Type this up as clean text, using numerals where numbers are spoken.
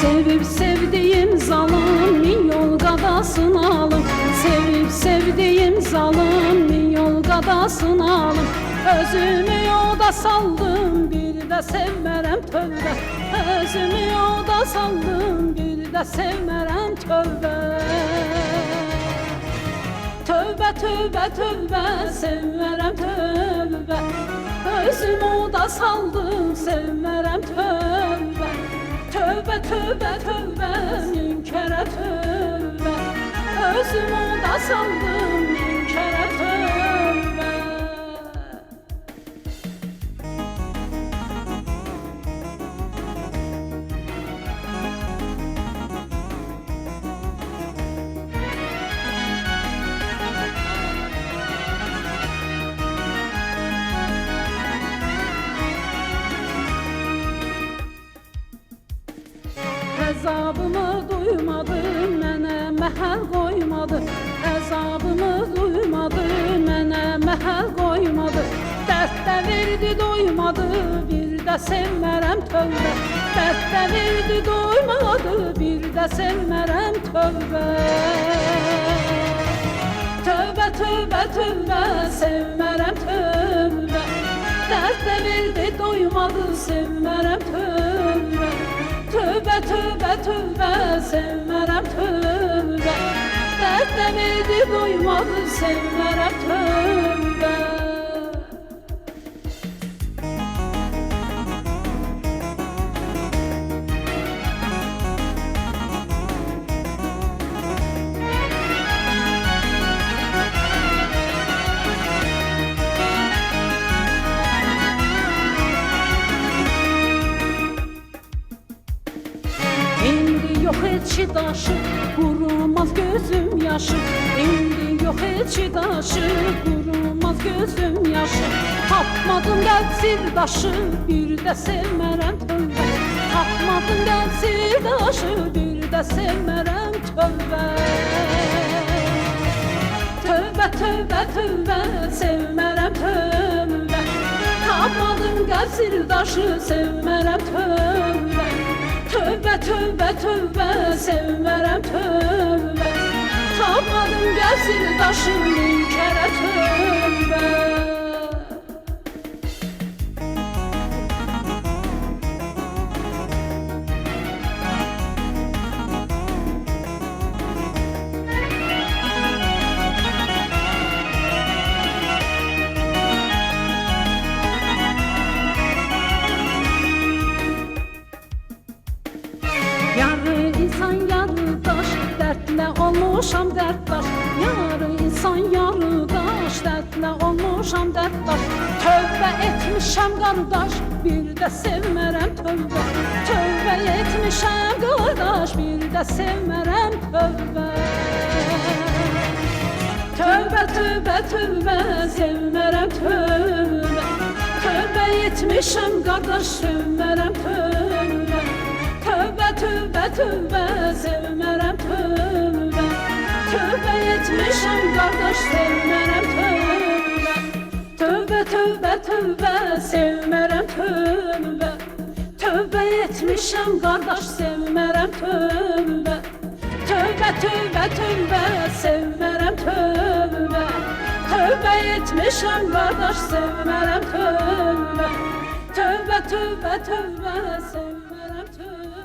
Sevip sevdiğim zalim min yol qadasını alım. Sevip sevdiğim zalim min yol qadasını alım. Özümü yolda saldım, bir də sevmərəm tövbə. Özümü yolda saldım, bir də sevmərəm tövbə. Tövbə, tövbə, tövbə, sevmərəm tövbə. Özümü yolda saldım, sevmərəm tövbə. Tövbə, tövbə, tövbə, münkərə tövbə. Özümü yolda saldım, münkərə tövbə. Əzabımı duymadı, mənə məhəl qoymadı. Əzabımı duymadı, mənə məhəl qoymadı. Dərd də verdi, doymadı, bir də sevmərəm tövbə. Dərd də verdi, doymadı, bir də sevmərəm tövbə. Tövbə, tövbə, tövbə, sevmərəm tövbə. Dərd də verdi, doymadı, sevmərəm tövbə. Tövbə, tövbə, tövbə, sevmərəm tövbə. Dərd də verdi, doymadı, sevmərəm tövbə. İndi yox heç daşı, qurumaz gözüm yaşı. İndi yox heç daşı, qurumaz gözüm yaşı. Tapmadım qəlb sirdaşı, bir də sevmərəm tövbə. Tapmadım qəlb sirdaşı, bir də sevmərəm tövbə. Tövbə, tövbə, tövbə, sevmərəm tövbə. Tapmadım qəlb sirdaşı, sevmərəm tövbə. Tövbə, tövbə, tövbə, sevmərəm tövbə. Tapmadım qəlb sirdaşı, münkərə tövbə. Yarı insan yarı daş, dərdlə olmuşam dərddaş. Yarı insan yarı daş, dərdlə olmuşam dərddaş. Tövbə etmişəm qardaş, bir də sevmərəm tövbə. Tövbə etmişəm qardaş, bir də sevmərəm tövbə. Tövbə, tövbə, tövbə, sevmərəm tövbə. Tövbə etmişəm qardaş, sevmərəm tövbə. Tövbə, tövbə, tövbə, sevmərəm tövbə. Tövbə etmişəm qardaş, sevmərəm tövbə. Tövbə, tövbə, tövbə, sevmərəm tövbə. Tövbə etmişəm qardaş, sevmərəm tövbə. Tövbə, tövbə, tövbə, sevmərəm tövbə. Tövbə etmişəm qardaş, sevmərəm tövbə. Tövbə, tövbə, tövbə, sevmərəm tövbə.